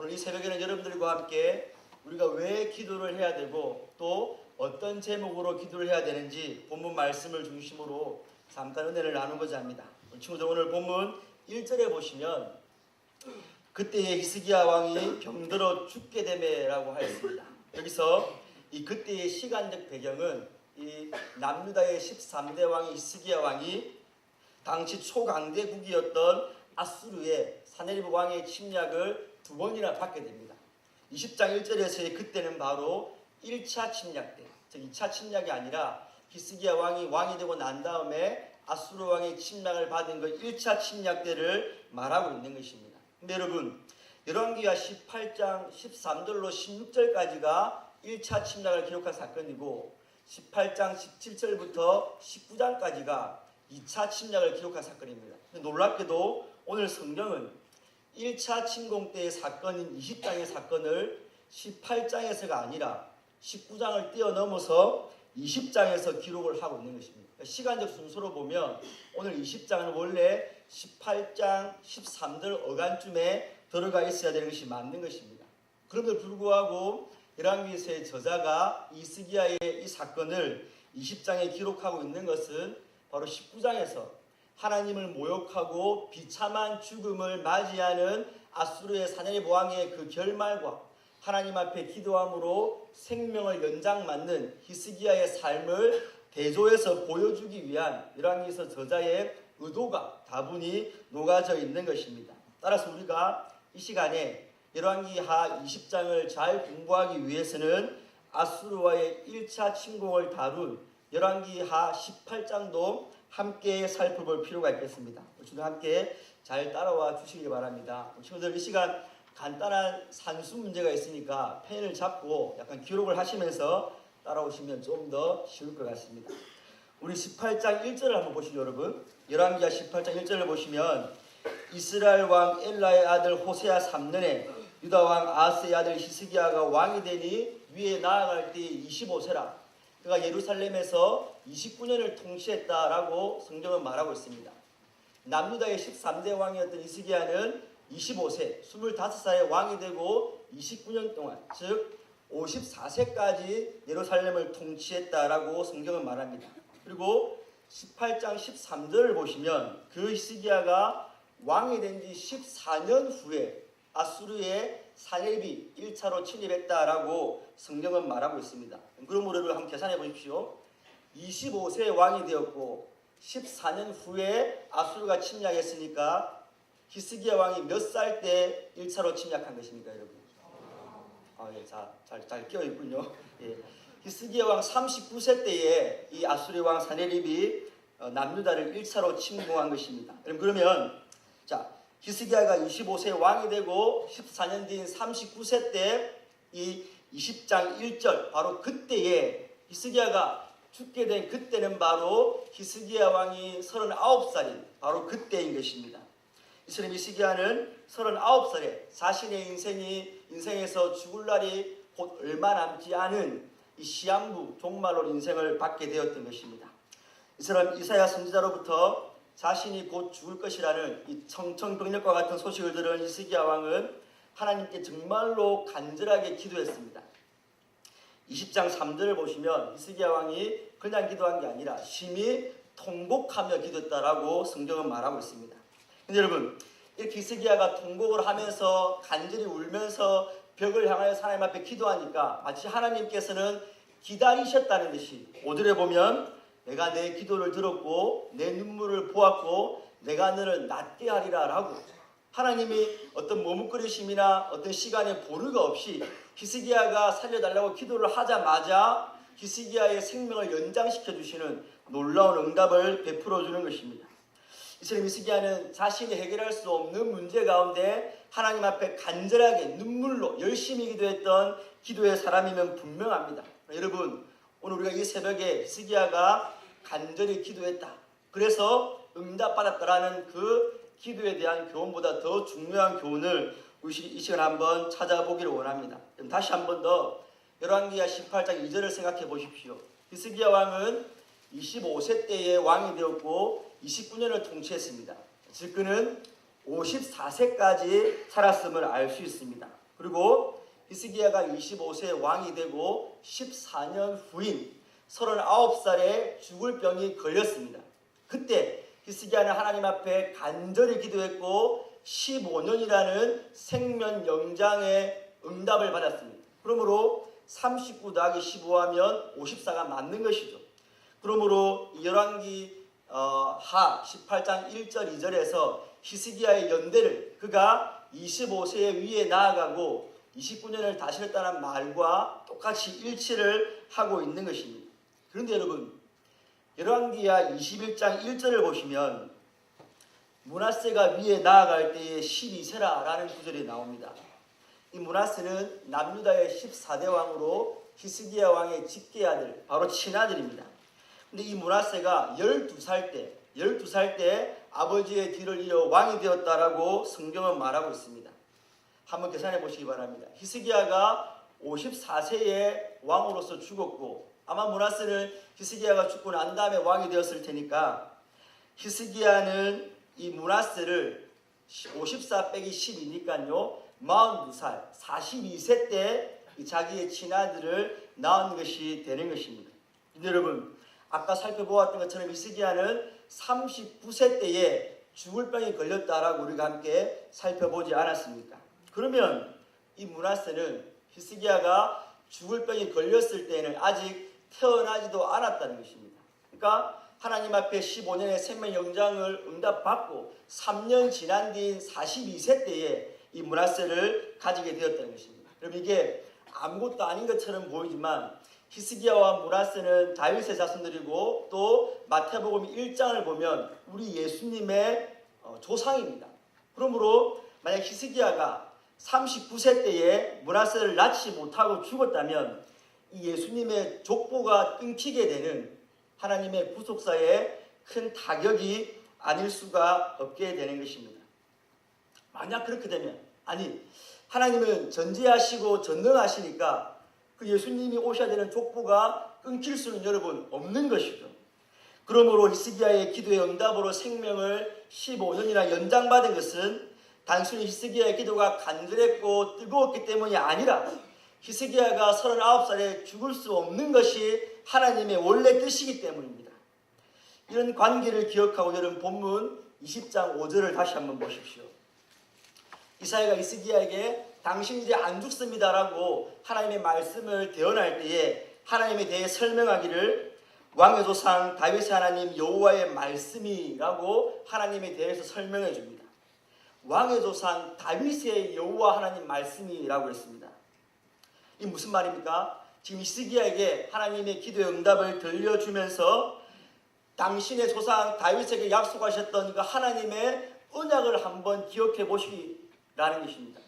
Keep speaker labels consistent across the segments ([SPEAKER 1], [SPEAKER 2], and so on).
[SPEAKER 1] 오늘 이 새벽에는 여러분들과 함께 우리가 왜 기도를 해야 되고 또 어떤 제목으로 기도를 해야 되는지 본문 말씀을 중심으로 잠깐 은혜를 나누고자 합니다. 친구들, 오늘 본문 1절에 보시면 그때의 히스기야 왕이 병들어 죽게 되매라고 하였습니다. 여기서 이 그때의 시간적 배경은 이 남유다의 13대 왕이 히스기야 왕이 당시 초강대국이었던 아수르의 사네리브 왕의 침략을 두 번이나 받게 됩니다. 20장 1절에서의 그때는 바로 1차 침략 때, 즉 2차 침략이 아니라 히스기야 왕이 되고 난 다음에 아수르 왕의 침략을 받은 그 1차 침략 때를 말하고 있는 것입니다. 근데 여러분, 열왕기하 18장 13절로 16절까지가 1차 침략을 기록한 사건이고 18장 17절부터 19장까지가 2차 침략을 기록한 사건입니다. 놀랍게도 오늘 성경은 1차 침공 때의 사건인 20장의 사건을 18장에서가 아니라 19장을 뛰어넘어서 20장에서 기록을 하고 있는 것입니다. 시간적 순서로 보면 오늘 20장은 원래 18장 13절 어간쯤에 들어가 있어야 되는 것이 맞는 것입니다. 그럼에도 불구하고 열왕기서의 저자가 히스기야의 이 사건을 20장에 기록하고 있는 것은 바로 19장에서 하나님을 모욕하고 비참한 죽음을 맞이하는 아수르의 사네리브 왕의 그 결말과 하나님 앞에 기도함으로 생명을 연장맞는 히스기야의 삶을 대조해서 보여주기 위한 열왕기서 저자의 의도가 다분히 녹아져 있는 것입니다. 따라서 우리가 이 시간에 열왕기하 20장을 잘 공부하기 위해서는 아수르와의 1차 침공을 다룬 열왕기하 18장도 함께 살펴볼 필요가 있겠습니다. 친구들 함께 잘 따라와 주시기 바랍니다. 친구들, 이 시간 간단한 산수 문제가 있으니까 펜을 잡고 약간 기록을 하시면서 따라오시면 좀 더 쉬울 것 같습니다. 우리 18장 1절을 한번 보시죠, 여러분. 열왕기하 18장 1절을 보시면 이스라엘 왕 엘라의 아들 호세아 3년에 유다 왕 아하스의 아들 히스기야가 왕이 되니 위에 나아갈 때 25세라. 그가 예루살렘에서 29년을 통치했다라고 성경은 말하고 있습니다. 남유다의 13대 왕이었던 히스기야는 25세, 25살에 왕이 되고 29년 동안, 즉 54세까지 예루살렘을 통치했다라고 성경은 말합니다. 그리고 18장 13절을 보시면 그 히스기야가 왕이 된 지 14년 후에 아수르의 사네립이 1차로 침입했다라고 성경은 말하고 있습니다. 그러므로 여러분 한번 계산해 보십시오. 25세 왕이 되었고 14년 후에 아수르가 침략했으니까 히스기야 왕이 몇 살 때 1차로 침략한 것입니까, 여러분? 잘 끼어 있군요. 예. 히스기야 왕 39세 때에 이 아수르 왕 사네립이 남유다를 1차로 침공한 것입니다. 그러면 히스기야가 25세 왕이 되고 14년 뒤인 39세 때 이 20장 1절 바로 그때에 히스기야가 죽게 된 그때는 바로 히스기야 왕이 39살인 바로 그때인 것입니다. 이스라엘 히스기야는 39살에 자신의 인생에서 죽을 날이 곧 얼마 남지 않은 이 시한부 종말로 인생을 받게 되었던 것입니다. 이스라엘 이사야 선지자로부터 자신이 곧 죽을 것이라는 이 청청병력과 같은 소식을 들은 히스기야 왕은 하나님께 정말로 간절하게 기도했습니다. 20장 3절을 보시면 히스기야 왕이 그냥 기도한 게 아니라 심히 통곡하며 기도했다라고 성경은 말하고 있습니다. 근데 여러분, 이렇게 히스기야가 통곡을 하면서 간절히 울면서 벽을 향하여 하나님 앞에 기도하니까 마치 하나님께서는 기다리셨다는 듯이 5절에 보면 내가 내 기도를 들었고 내 눈물을 보았고 내가 너를 낫게 하리라 라고 하나님이 어떤 머뭇거리심이나 어떤 시간의 보류가 없이 히스기야가 살려달라고 기도를 하자마자 히스기야의 생명을 연장시켜 주시는 놀라운 응답을 베풀어 주는 것입니다. 이스라엘 히스기야는 자신이 해결할 수 없는 문제 가운데 하나님 앞에 간절하게 눈물로 열심히 기도했던 기도의 사람이면 분명합니다. 여러분, 오늘 우리가 이 새벽에 히스기야가 간절히 기도했다, 그래서 응답받았다라는 그 기도에 대한 교훈보다 더 중요한 교훈을 우리 이 시간 한번 찾아보기를 원합니다. 그럼 다시 한번 더 열왕기하 18장 2절을 생각해 보십시오. 히스기야 왕은 25세 때에 왕이 되었고 29년을 통치했습니다. 즉 그는 54세까지 살았음을 알 수 있습니다. 그리고 히스기야가 25세 왕이 되고 14년 후인 39살에 죽을 병이 걸렸습니다. 그때 히스기야는 하나님 앞에 간절히 기도했고 15년이라는 생명 영장의 응답을 받았습니다. 그러므로 39 더하기 15하면 54가 맞는 것이죠. 그러므로 열왕기 하 18장 1절 2절에서 히스기야의 연대를 그가 25세 위에 나아가고 29년을 다스렸다는 말과 똑같이 일치를 하고 있는 것입니다. 그런데 여러분, 열왕기하 21장 1절을 보시면 므낫세가 위에 나아갈 때에 12세라 라는 구절이 나옵니다. 이 므낫세는 남유다의 14대 왕으로 히스기야 왕의 직계 아들, 바로 친아들입니다. 근데 이 므낫세가 12살 때 아버지의 뒤를 이어 왕이 되었다라고 성경은 말하고 있습니다. 한번 계산해 보시기 바랍니다. 히스기야가 54세에 왕으로서 죽었고 아마 므낫세는 히스기야가 죽고 난 다음에 왕이 되었을 테니까 히스기야는 이 므낫세를 54 빼기 10이니까요 42살, 42세 때 자기의 친아들을 낳은 것이 되는 것입니다. 여러분, 아까 살펴보았던 것처럼 히스기야는 39세 때에 죽을 병이 걸렸다라고 우리가 함께 살펴보지 않았습니까? 그러면 이 므낫세는 히스기야가 죽을 병이 걸렸을 때에는 아직 태어나지도 않았다는 것입니다. 그러니까 하나님 앞에 15년의 생명 영장을 응답받고 3년 지난 뒤인 42세 때에 이 므낫세를 가지게 되었다는 것입니다. 그럼 이게 아무것도 아닌 것처럼 보이지만 히스기야와 므낫세는 다윗의 자손들이고 또 마태복음 1장을 보면 우리 예수님의 조상입니다. 그러므로 만약 히스기야가 39세 때에 므낫세를 낳지 못하고 죽었다면 이 예수님의 족보가 끊기게 되는 하나님의 구속사에 큰 타격이 아닐 수가 없게 되는 것입니다. 만약 그렇게 되면 하나님은 전지하시고 전능하시니까 그 예수님이 오셔야 되는 족보가 끊길 수는 여러분 없는 것이죠. 그러므로 히스기야의 기도의 응답으로 생명을 15년이나 연장받은 것은 단순히 히스기야의 기도가 간절했고 뜨거웠기 때문이 아니라 히스기야가 39살에 죽을 수 없는 것이 하나님의 원래 뜻이기 때문입니다. 이런 관계를 기억하고 여러분 본문 20장 5절을 다시 한번 보십시오. 이사야가 히스기야에게 당신 이제 안 죽습니다라고 하나님의 말씀을 대언할 때에 하나님에 대해 설명하기를 왕의 조상 다윗의 하나님 여호와의 말씀이라고 하나님에 대해서 설명해 줍니다. 왕의 조상 다윗의 여호와 하나님 말씀이라고 했습니다. 이 무슨 말입니까? 지금 히스기야에게 하나님의 기도의 응답을 들려주면서 당신의 조상 다윗에게 약속하셨던 그 하나님의 언약을 한번 기억해 보시라는 것입니다.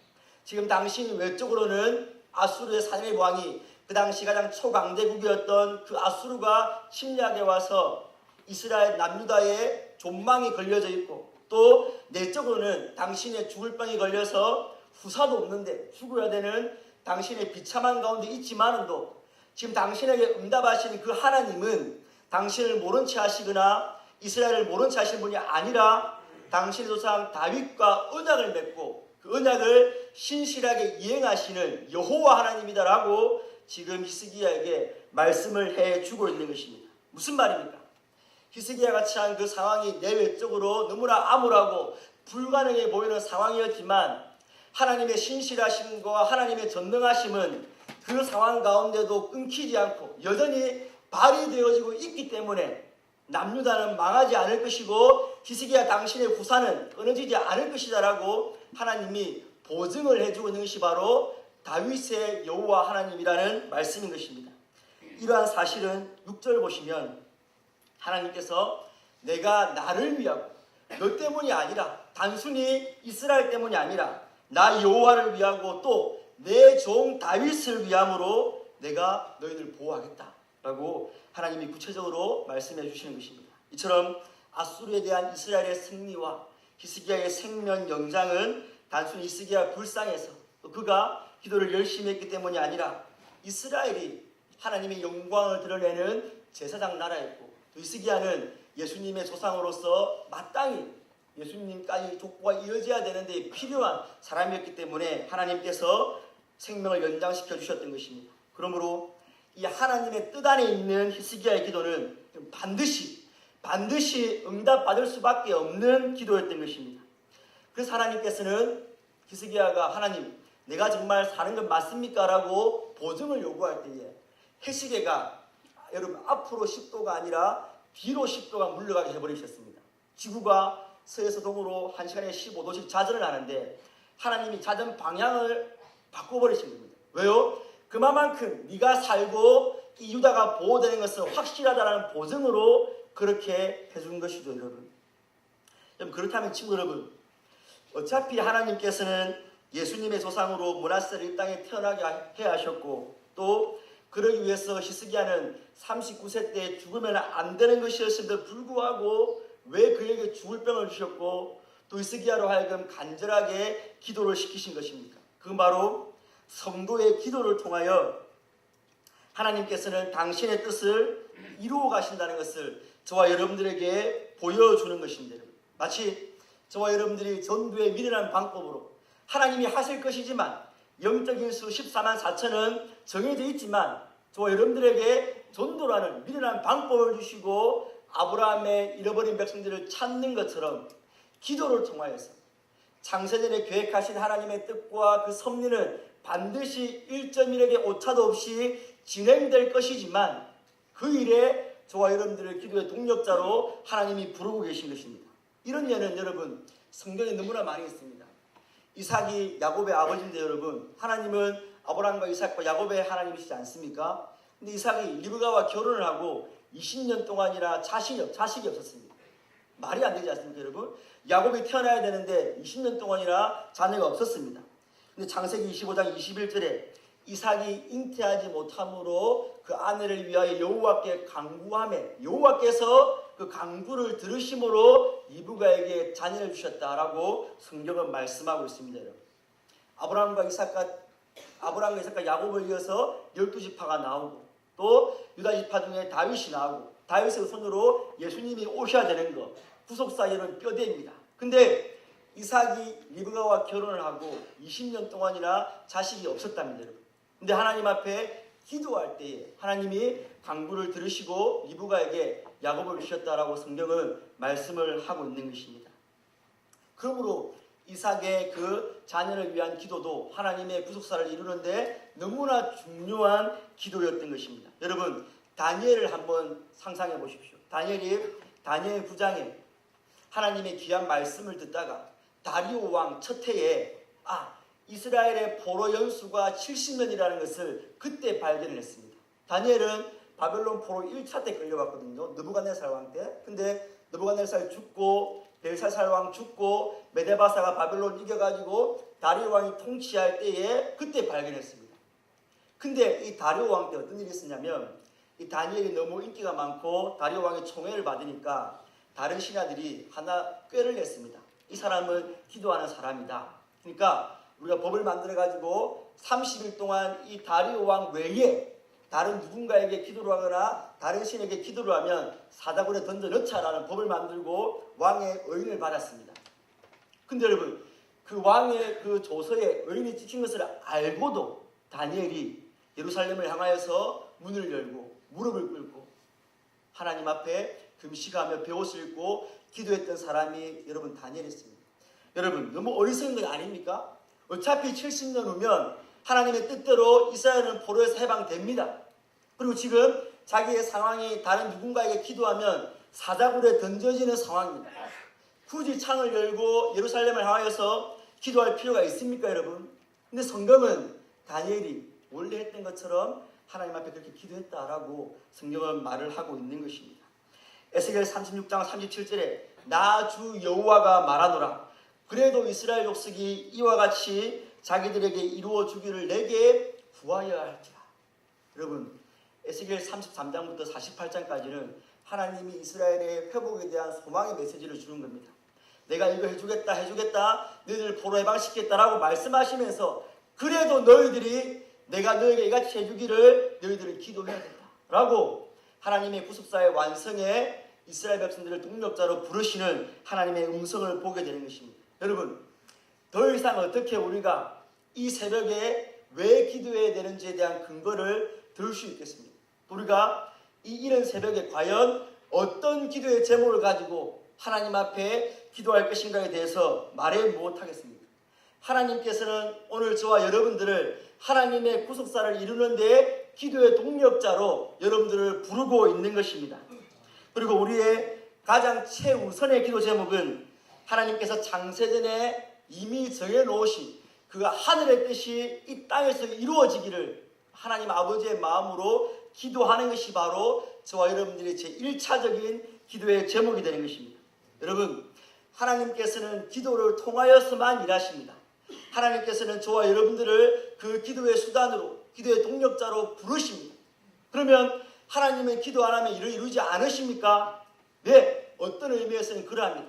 [SPEAKER 1] 지금 당신 외적으로는 아수르의 사내립 왕이 그 당시 가장 초강대국이었던 그 아수르가 침략해 와서 이스라엘 남유다에 존망이 걸려져 있고 또 내적으로는 당신의 죽을 병이 걸려서 후사도 없는데 죽어야 되는 당신의 비참한 가운데 있지만도 지금 당신에게 응답하시는 그 하나님은 당신을 모른 채 하시거나 이스라엘을 모른 채 하시는 분이 아니라 당신의 조상 다윗과 언약을 맺고 그 언약을 신실하게 이행하시는 여호와 하나님이다라고 지금 히스기야에게 말씀을 해주고 있는 것입니다. 무슨 말입니까? 히스기야가 처한 그 상황이 내외적으로 너무나 암울하고 불가능해 보이는 상황이었지만 하나님의 신실하심과 하나님의 전능하심은 그 상황 가운데도 끊기지 않고 여전히 발휘되어지고 있기 때문에 남유다는 망하지 않을 것이고 히스기야 당신의 후사는 끊어지지 않을 것이다라고 하나님이 보증을 해주고 있는 것이 바로 다윗의 여호와 하나님이라는 말씀인 것입니다. 이러한 사실은 6절 보시면 하나님께서 내가 나를 위하고 너 때문이 아니라 단순히 이스라엘 때문이 아니라 나 여호와를 위하고 또 내 종 다윗을 위함으로 내가 너희를 보호하겠다라고 하나님이 구체적으로 말씀해 주시는 것입니다. 이처럼 아수르에 대한 이스라엘의 승리와 히스기야의 생명 영장은 단순히 히스기야 불쌍해서 또 그가 기도를 열심히 했기 때문이 아니라 이스라엘이 하나님의 영광을 드러내는 제사장 나라였고 또 히스기야는 예수님의 조상으로서 마땅히 예수님까지 족보가 이어져야 되는데 필요한 사람이었기 때문에 하나님께서 생명을 연장시켜 주셨던 것입니다. 그러므로 이 하나님의 뜻 안에 있는 히스기야의 기도는 반드시 응답받을 수밖에 없는 기도였던 것입니다. 그래서 하나님께서는 히스기야가 하나님 내가 정말 사는 건 맞습니까? 라고 보증을 요구할 때에 해시계가 여러분 앞으로 10도가 아니라 뒤로 10도가 물러가게 해버리셨습니다. 지구가 서에서 동으로 1시간에 15도씩 자전을 하는데 하나님이 자전 방향을 바꿔버리신 겁니다. 왜요? 그만큼 네가 살고 이 유다가 보호되는 것은 확실하다는 보증으로 그렇게 해준 것이죠. 여러분 그렇다면 친구 여러분, 어차피 하나님께서는 예수님의 조상으로 므낫세를 이 땅에 태어나게 해야 하셨고 또 그러기 위해서 히스기야는 39세 때 죽으면 안 되는 것이었음에도 불구하고 왜 그에게 죽을 병을 주셨고 또 히스기야로 하여금 간절하게 기도를 시키신 것입니까? 그건 바로 성도의 기도를 통하여 하나님께서는 당신의 뜻을 이루어 가신다는 것을 저와 여러분들에게 보여주는 것입니다. 마치 저와 여러분들이 전도의 미련한 방법으로 하나님이 하실 것이지만 영적인 수 14만 4천은 정해져 있지만 저와 여러분들에게 전도라는 미련한 방법을 주시고 아브라함의 잃어버린 백성들을 찾는 것처럼 기도를 통하여서 창세전에 계획하신 하나님의 뜻과 그 섭리는 반드시 1.1에게 오차도 없이 진행될 것이지만 그 일에 저와 여러분들을 기도의 동력자로 하나님이 부르고 계신 것입니다. 이런 예는 여러분 성경에 너무나 많이 있습니다. 이삭이 야곱의 아버지인데 여러분 하나님은 아브라함과 이삭과 야곱의 하나님이시지 않습니까? 근데 이삭이 리브가와 결혼을 하고 20년 동안이나 자식이 없었습니다. 말이 안 되지 않습니까 여러분? 야곱이 태어나야 되는데 20년 동안이나 자녀가 없었습니다. 근데 창세기 25장 21절에 이삭이 잉태하지 못함으로 그 아내를 위하여 여호와께 간구하매 여호와께서 그 간구를 들으심으로 리브가에게 자녀를 주셨다라고 성경은 말씀하고 있습니다. 여러분. 아브라함과 이삭과 야곱을 이어서 12지파가 나오고 또 유다지파 중에 다윗이 나오고 다윗의 손으로 예수님이 오셔야 되는 것 구속사역은 뼈대입니다. 근데 이삭이 리브가와 결혼을 하고 20년 동안이나 자식이 없었답니다. 여러분. 근데 하나님 앞에 기도할 때에 하나님이 간구를 들으시고 리브가에게 야곱을 주셨다라고 성경은 말씀을 하고 있는 것입니다. 그러므로 이삭의 그 자녀를 위한 기도도 하나님의 구속사를 이루는데 너무나 중요한 기도였던 것입니다. 여러분 다니엘을 한번 상상해 보십시오. 다니엘 9장에 하나님의 귀한 말씀을 듣다가 다리오 왕 첫 해에 이스라엘의 포로 연수가 70년이라는 것을 그때 발견을 했습니다. 다니엘은 바벨론 포로 1차 때 끌려갔거든요. 느부갓네살 왕 때. 근데 느부갓네살 죽고 벨사살 왕 죽고 메데바사가 바벨론 이겨가지고 다리오 왕이 통치할 때에 그때 발견했습니다. 근데 이 다리오 왕 때 어떤 일이 있었냐면 이 다니엘이 너무 인기가 많고 다리오 왕이 총애를 받으니까 다른 신하들이 하나 꾀를 냈습니다. 이 사람은 기도하는 사람이다. 그러니까 우리가 법을 만들어가지고 30일 동안 이 다리오 왕 외에 다른 누군가에게 기도를 하거나 다른 신에게 기도를 하면 사다구니에 던져 넣자라는 법을 만들고 왕의 의인을 받았습니다. 근데 여러분 그 왕의 그 조서에 의인이 찍힌 것을 알고도 다니엘이 예루살렘을 향하여서 문을 열고 무릎을 꿇고 하나님 앞에 금식하며 벼옷을 입고 기도했던 사람이 여러분 다니엘이었습니다. 여러분 너무 어리석은 것 아닙니까? 어차피 70년 후면 하나님의 뜻대로 이스라엘은 포로에서 해방됩니다. 그리고 지금 자기의 상황이 다른 누군가에게 기도하면 사자굴에 던져지는 상황입니다. 굳이 창을 열고 예루살렘을 향하여서 기도할 필요가 있습니까 여러분? 근데 성경은 다니엘이 원래 했던 것처럼 하나님 앞에 그렇게 기도했다라고 성경은 말을 하고 있는 것입니다. 에스겔 36장 37절에 나 주 여호와가 말하노라 그래도 이스라엘 족속이 이와 같이 자기들에게 이루어 주기를 내게 구하여야 할지라. 여러분 에스겔 33장부터 48장까지는 하나님이 이스라엘의 회복에 대한 소망의 메시지를 주는 겁니다. 내가 이거 해주겠다 너희들 포로 해방시키겠다라고 말씀하시면서 그래도 너희들이 내가 너희에게 이같이 해주기를 너희들은 기도해야 된다 라고 하나님의 구속사의 완성에 이스라엘 백성들을 동력자로 부르시는 하나님의 음성을 보게 되는 것입니다. 여러분, 더 이상 어떻게 우리가 이 새벽에 왜 기도해야 되는지에 대한 근거를 들 수 있겠습니까? 우리가 이 이른 새벽에 과연 어떤 기도의 제목을 가지고 하나님 앞에 기도할 것인가에 대해서 말해 못하겠습니다. 하나님께서는 오늘 저와 여러분들을 하나님의 구속사를 이루는 데 기도의 동력자로 여러분들을 부르고 있는 것입니다. 그리고 우리의 가장 최우선의 기도 제목은 하나님께서 창세전에 이미 정해놓으신 그 하늘의 뜻이 이 땅에서 이루어지기를 하나님 아버지의 마음으로 기도하는 것이 바로 저와 여러분들의 제1차적인 기도의 제목이 되는 것입니다. 여러분, 하나님께서는 기도를 통하여서만 일하십니다. 하나님께서는 저와 여러분들을 그 기도의 수단으로, 기도의 동력자로 부르십니다. 그러면 하나님은 기도 안 하면 일을 이루지 않으십니까? 네, 어떤 의미에서는 그러합니다.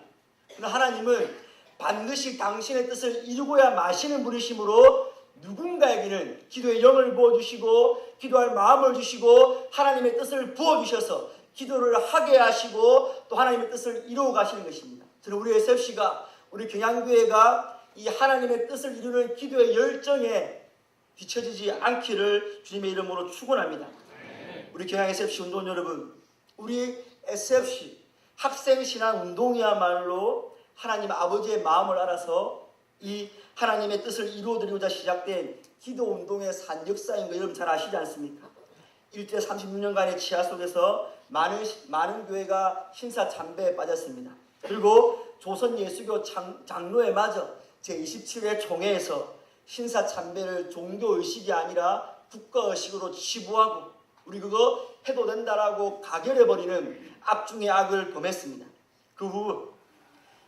[SPEAKER 1] 그러나 하나님은 반드시 당신의 뜻을 이루고야 마시는 분이시므로 누군가에게는 기도의 영을 부어주시고 기도할 마음을 주시고 하나님의 뜻을 부어주셔서 기도를 하게 하시고 또 하나님의 뜻을 이루어 가시는 것입니다. 저는 우리 SFC가, 우리 경양교회가 이 하나님의 뜻을 이루는 기도의 열정에 뒤처지지 않기를 주님의 이름으로 축원합니다. 우리 경양 SFC 운동 여러분, 우리 SFC 학생신앙 운동이야말로 하나님 아버지의 마음을 알아서 이 하나님의 뜻을 이루어드리고자 시작된 기도 운동의 산 역사인 거 여러분 잘 아시지 않습니까? 일제 36년간의 지하 속에서 많은 교회가 신사참배에 빠졌습니다. 그리고 조선 예수교 장로에 맞아 제27회 총회에서 신사참배를 종교의식이 아니라 국가의식으로 치부하고 우리 그거 해도 된다라고 가결해버리는 악중의 악을 범했습니다. 그 후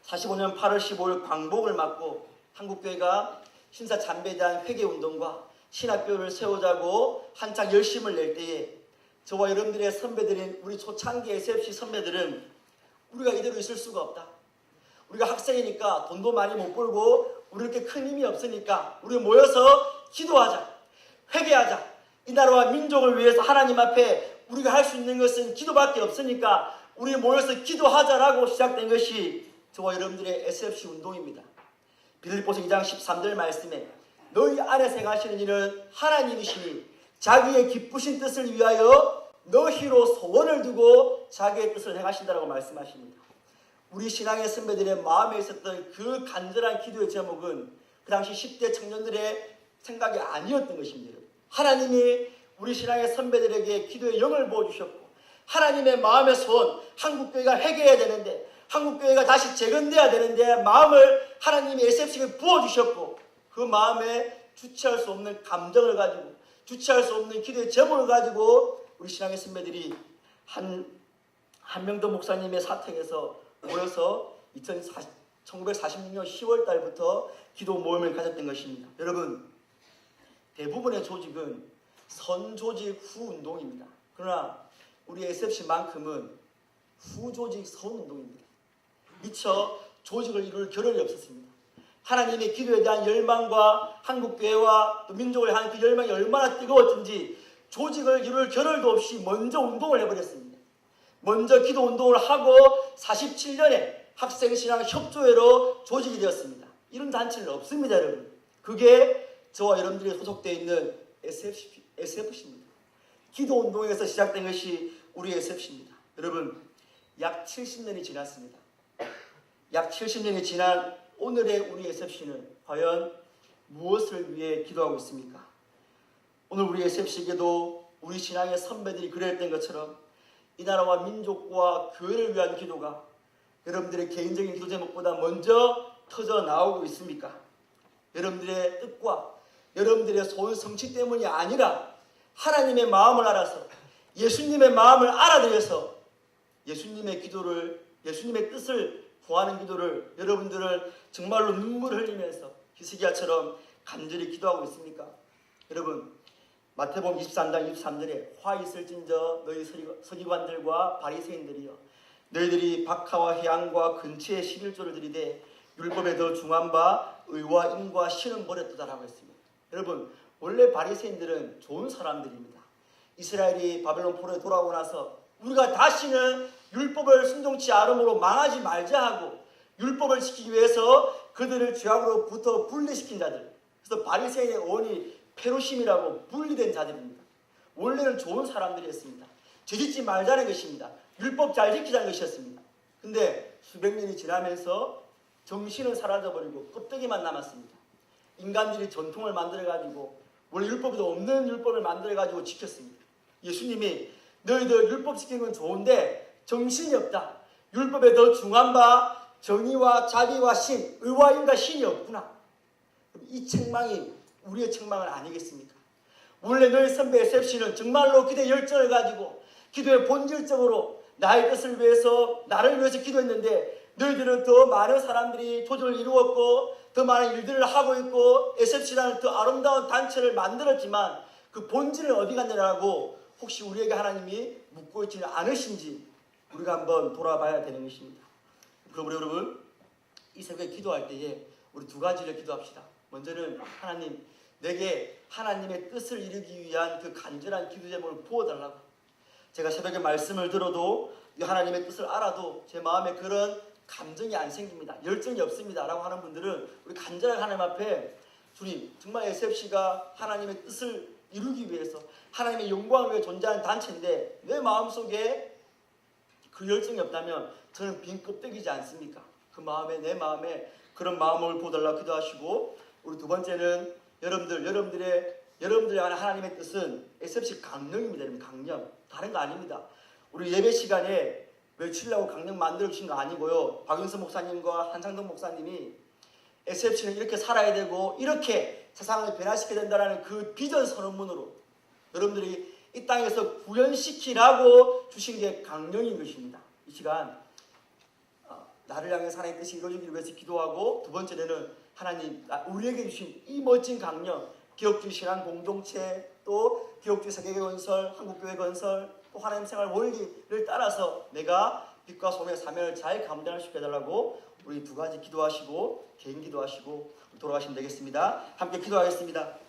[SPEAKER 1] 45년 8월 15일 광복을 맞고 한국교회가 신사참배에 대한 회개운동과 신학교를 세우자고 한창 열심을 낼 때에 저와 여러분들의 선배들인 우리 초창기 SFC 선배들은 우리가 이대로 있을 수가 없다. 우리가 학생이니까 돈도 많이 못 벌고 우리 이렇게 큰 힘이 없으니까 우리 모여서 기도하자. 회개하자. 이 나라와 민족을 위해서 하나님 앞에 우리가 할 수 있는 것은 기도밖에 없으니까 우리 모여서 기도하자라고 시작된 것이 저와 여러분들의 SFC 운동입니다. 빌립보서 2장 13절 말씀에 너희 안에서 행하시는 일은 하나님이시니 자기의 기쁘신 뜻을 위하여 너희로 소원을 두고 자기의 뜻을 행하신다라고 말씀하십니다. 우리 신앙의 선배들의 마음에 있었던 그 간절한 기도의 제목은 그 당시 10대 청년들의 생각이 아니었던 것입니다. 하나님이 우리 신앙의 선배들에게 기도의 영을 부어주셨고 하나님의 마음의 소원, 한국교회가 회개해야 되는데 한국교회가 다시 재건돼야 되는데 마음을 하나님이 SFC에 부어주셨고 그 마음에 주체할 수 없는 감정을 가지고 주체할 수 없는 기도의 제목을 가지고 우리 신앙의 선배들이 한명도 목사님의 사택에서 모여서 1946년 10월 달부터 기도 모임을 가졌던 것입니다. 여러분, 대부분의 조직은 선조직 후운동입니다. 그러나 우리 SFC만큼은 후조직 선운동입니다. 미처 조직을 이룰 겨를이 없었습니다. 하나님의 기도에 대한 열망과 한국교회와 또 민족을 향한 그 열망이 얼마나 뜨거웠든지 조직을 이룰 겨를도 없이 먼저 운동을 해버렸습니다. 먼저 기도 운동을 하고 47년에 학생신앙 협조회로 조직이 되었습니다. 이런 단체는 없습니다, 여러분. 그게 저와 여러분들이 소속되어 있는 SFC입니다. 기도 운동에서 시작된 것이 우리 SFC입니다. 여러분, 약 70년이 지났습니다. 약 70년이 지난 오늘의 우리 SFC는 과연 무엇을 위해 기도하고 있습니까? 오늘 우리 SFC에게도 우리 신앙의 선배들이 그랬던 것처럼 이 나라와 민족과 교회를 위한 기도가 여러분들의 개인적인 기도 제목보다 먼저 터져 나오고 있습니까? 여러분들의 뜻과 여러분들의 소원 성취 때문이 아니라 하나님의 마음을 알아서 예수님의 마음을 알아들여서 예수님의 뜻을 구하는 기도를 여러분들은 정말로 눈물을 흘리면서 히스기야처럼 간절히 기도하고 있습니까? 여러분, 마태복음 23장 23절에 화 있을진저 너희 서기관들과 바리새인들이여 너희들이 박하와 향과 근처에 11조를 들이되 율법에 더 중한 바 의와 인과 신은 버렸도다라고 했습니다. 여러분, 원래 바리새인들은 좋은 사람들입니다. 이스라엘이 바벨론 포로에 돌아오고 나서 우리가 다시는 율법을 순종치 않음으로 망하지 말자 하고 율법을 지키기 위해서 그들을 죄악으로부터 분리시킨 자들. 그래서 바리새인의 어원이 페루심이라고 분리된 자들입니다. 원래는 좋은 사람들이었습니다. 죄짓지 말자는 것입니다. 율법 잘 지키자는 것이었습니다. 근데 수백 년이 지나면서 정신은 사라져버리고 껍데기만 남았습니다. 인간들이 전통을 만들어가지고 원래 율법에도 없는 율법을 만들어가지고 지켰습니다. 예수님이 너희들 율법 지키는 건 좋은데 정신이 없다. 율법에 더 중한 바 정의와 자비와 신, 의와 인과 신이 없구나. 이 책망이 우리의 책망은 아니겠습니까? 원래 너희 선배 에셉시는 정말로 기도의 열정을 가지고 기도의 본질적으로 나의 뜻을 위해서 나를 위해서 기도했는데 너희들은 더 많은 사람들이 조직을 이루었고 더 많은 일들을 하고 있고 에셉시라는 더 아름다운 단체를 만들었지만 그 본질은 어디 갔느냐고 혹시 우리에게 하나님이 묻고 있지는 않으신지 우리가 한번 돌아봐야 되는 것입니다. 그럼 우리 여러분 이 새벽에 기도할 때에 우리 두 가지를 기도합시다. 먼저는 하나님 내게 하나님의 뜻을 이루기 위한 그 간절한 기도 제목을 부어달라고. 제가 새벽에 말씀을 들어도 하나님의 뜻을 알아도 제 마음에 그런 감정이 안 생깁니다. 열정이 없습니다 라고 하는 분들은 우리 간절하게 하나님 앞에 주님 정말 SFC가 하나님의 뜻을 이루기 위해서 하나님의 영광을 위해 존재하는 단체인데 내 마음속에 그 열정이 없다면 저는 빈 껍데기지 않습니까? 그 마음에 내 마음에 그런 마음을 보달라고 기도하시고 우리 두 번째는 여러분들의 하나님의 뜻은 SFC 강령입니다. 여러분 강령 다른 거 아닙니다. 우리 예배 시간에 외치려고 강령 만들어주신 거 아니고요. 박윤서 목사님과 한상동 목사님이 SFC는 이렇게 살아야 되고 이렇게 세상을 변화시켜야 된다는 그 비전 선언문으로 여러분들이 이 땅에서 구현시키라고 주신 게 강령인 것입니다. 이 시간 나를 향해 하나님의 뜻이 이루어지기 위해서 기도하고 두 번째는 하나님 우리에게 주신 이 멋진 강령 기독교 신앙 공동체 또 기독교 세계계 건설 한국교회 건설 또 하나님 생활 원리를 따라서 내가 빛과 소명의 사명을 잘 감당할 수 있게 해달라고 우리 두 가지 기도하시고 개인 기도하시고 돌아가시면 되겠습니다. 함께 기도하겠습니다.